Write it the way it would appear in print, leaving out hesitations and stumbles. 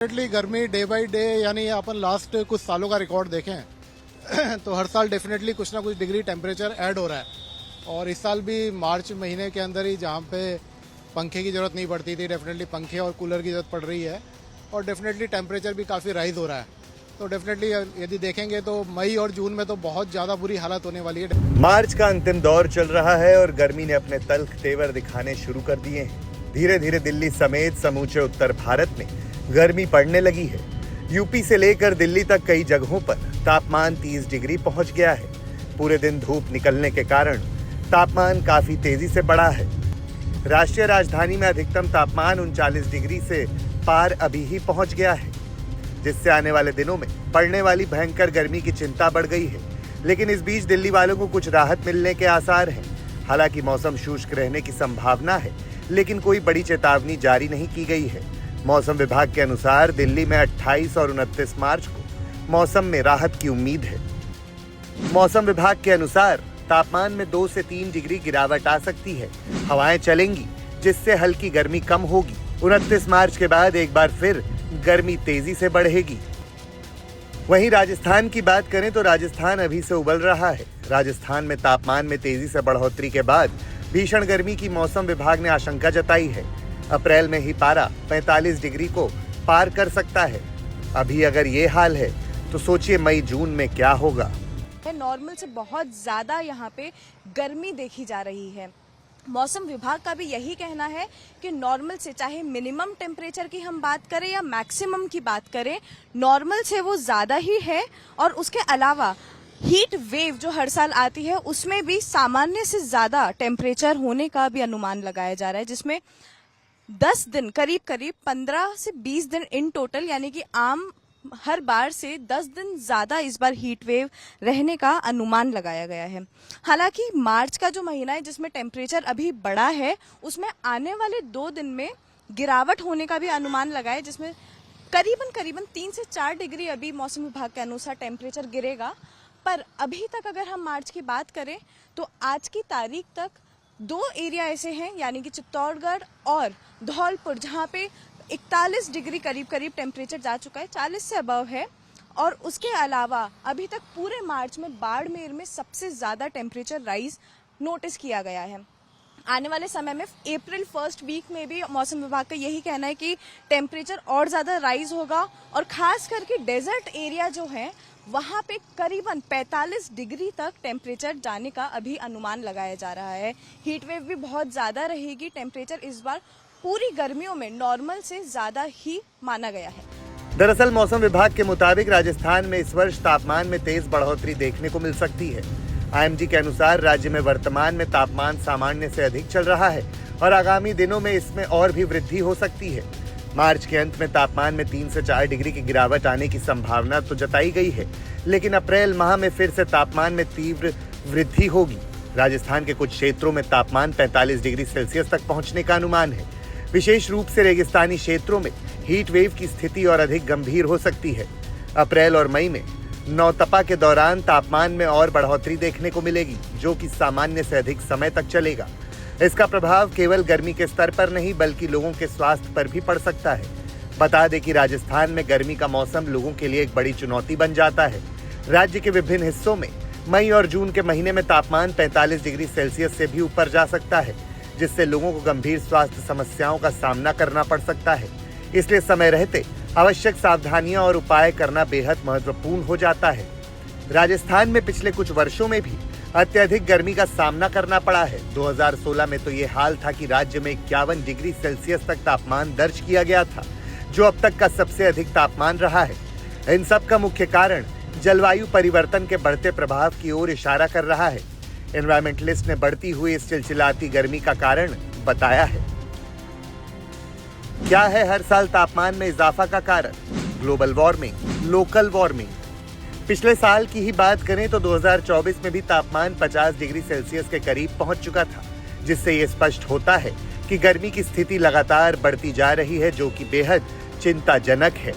Definitely गर्मी day by day यानी अपन last कुछ सालों का रिकॉर्ड देखें तो हर साल डेफिनेटली कुछ ना कुछ डिग्री टेम्परेचर ऐड हो रहा है। और इस साल भी मार्च महीने के अंदर ही जहाँ पे पंखे की ज़रूरत नहीं पड़ती थी, डेफिनेटली पंखे और कूलर की ज़रूरत पड़ रही है और डेफिनेटली टेम्परेचर भी काफ़ी राइज हो रहा है। तो डेफिनेटली यदि देखेंगे तो मई और जून में तो बहुत ज़्यादा बुरी हालत होने वाली है। मार्च का अंतिम दौर चल रहा है और गर्मी ने अपने तल्ख तेवर दिखाने शुरू कर दिए हैं। धीरे धीरे दिल्ली समेत समूचे उत्तर भारत में गर्मी पड़ने लगी है। यूपी से लेकर दिल्ली तक कई जगहों पर तापमान 30 डिग्री पहुंच गया है। पूरे दिन धूप निकलने के कारण तापमान काफी तेजी से बढ़ा है। राष्ट्रीय राजधानी में अधिकतम तापमान 39 डिग्री से पार अभी ही पहुंच गया है, जिससे आने वाले दिनों में पड़ने वाली भयंकर गर्मी की चिंता बढ़ गई है। लेकिन इस बीच दिल्ली वालों को कुछ राहत मिलने के आसार हैं। हालांकि मौसम शुष्क रहने की संभावना है, लेकिन कोई बड़ी चेतावनी जारी नहीं की गई है। मौसम विभाग के अनुसार दिल्ली में 28 और 29 मार्च को मौसम में राहत की उम्मीद है। मौसम विभाग के अनुसार तापमान में 2 से 3 डिग्री गिरावट आ सकती है। हवाएं चलेंगी, जिससे हल्की गर्मी कम होगी। 29 मार्च के बाद एक बार फिर गर्मी तेजी से बढ़ेगी। वहीं राजस्थान की बात करें तो राजस्थान अभी से उबल रहा है। राजस्थान में तापमान में तेजी से बढ़ोतरी के बाद भीषण गर्मी की मौसम विभाग ने आशंका जताई है। अप्रैल में ही पारा 45 डिग्री को पार कर सकता है। अभी अगर ये हाल है तो सोचिए मई जून में क्या होगा। नॉर्मल से बहुत ज्यादा यहाँ पे गर्मी देखी जा रही है। मौसम विभाग का भी यही कहना है कि नॉर्मल से, चाहे मिनिमम टेम्परेचर की हम बात करें या मैक्सिमम की बात करें, नॉर्मल से वो ज्यादा ही है। और उसके अलावा हीट वेव जो हर साल आती है उसमें भी सामान्य से ज्यादा टेम्परेचर होने का भी अनुमान लगाया जा रहा है, जिसमें 10 दिन करीब 15 से 20 दिन इन टोटल, यानी कि आम हर बार से 10 दिन ज्यादा इस बार हीट वेव रहने का अनुमान लगाया गया है। हालांकि मार्च का जो महीना है जिसमें टेम्परेचर अभी बढ़ा है, उसमें आने वाले 2 दिन में गिरावट होने का भी अनुमान लगा है, जिसमें करीबन 3 से 4 डिग्री अभी मौसम विभाग के अनुसार टेम्परेचर गिरेगा। पर अभी तक अगर हम मार्च की बात करें तो आज की तारीख तक 2 एरिया ऐसे हैं, यानी कि चित्तौड़गढ़ और धौलपुर, जहाँ पे 41 डिग्री करीब टेम्परेचर जा चुका है, 40 से अबव है। और उसके अलावा अभी तक पूरे मार्च में बाड़मेर में सबसे ज्यादा टेम्परेचर राइज नोटिस किया गया है। आने वाले समय में अप्रैल फर्स्ट वीक में भी मौसम विभाग का यही कहना है कि टेम्परेचर और ज्यादा राइज होगा। और खास करके डेजर्ट एरिया जो है वहां पे करीबन 45 डिग्री तक टेम्परेचर जाने का अभी अनुमान लगाया जा रहा है। हीट वेव भी बहुत ज्यादा रहेगी। टेम्परेचर इस बार पूरी गर्मियों में नॉर्मल से ज्यादा ही माना गया है। दरअसल मौसम विभाग के मुताबिक राजस्थान में इस वर्ष तापमान में तेज बढ़ोतरी देखने को मिल सकती है। आईएमडी के अनुसार राज्य में वर्तमान में तापमान सामान्य से अधिक चल रहा है और आगामी दिनों में इसमें और भी वृद्धि हो सकती है। मार्च के अंत में तापमान में 3 से 4 डिग्री की गिरावट आने की संभावना तो जताई गई है, लेकिन अप्रैल माह में फिर से तापमान में तीव्र वृद्धि होगी। राजस्थान के कुछ क्षेत्रों में तापमान 45 डिग्री सेल्सियस तक पहुंचने का अनुमान है। विशेष रूप से रेगिस्तानी क्षेत्रों में हीट वेव की स्थिति और अधिक गंभीर हो सकती है। अप्रैल और मई में नौतपा के दौरान तापमान में और बढ़ोतरी देखने को मिलेगी, जो कि सामान्य से अधिक समय तक चलेगा। इसका प्रभाव केवल गर्मी के स्तर पर नहीं बल्कि लोगों के स्वास्थ्य पर भी पड़ सकता है। बता दें कि राजस्थान में गर्मी का मौसम लोगों के लिए एक बड़ी चुनौती बन जाता है। राज्य के विभिन्न हिस्सों में मई और जून के महीने में तापमान 45 डिग्री सेल्सियस से भी ऊपर जा सकता है, जिससे लोगों को गंभीर स्वास्थ्य समस्याओं का सामना करना पड़ सकता है। इसलिए समय रहते आवश्यक सावधानियां और उपाय करना बेहद महत्वपूर्ण हो जाता है। राजस्थान में पिछले कुछ वर्षों में भी अत्यधिक गर्मी का सामना करना पड़ा है। 2016 में तो ये हाल था कि राज्य में 51 डिग्री सेल्सियस तक तापमान दर्ज किया गया था, जो अब तक का सबसे अधिक तापमान रहा है। इन सब का मुख्य कारण जलवायु परिवर्तन के बढ़ते प्रभाव की ओर इशारा कर रहा है। एनवायरमेंटलिस्ट ने बढ़ती हुई इस चिलचिलाती गर्मी का कारण बताया है। क्या है हर साल तापमान में इजाफा का कारण? Global warming, local warming. पिछले साल की ही बात करें तो 2024 में भी तापमान 50 डिग्री सेल्सियस के करीब पहुंच चुका था, जिससे ये स्पष्ट होता है कि गर्मी की स्थिति लगातार बढ़ती जा रही है, जो कि बेहद चिंताजनक है।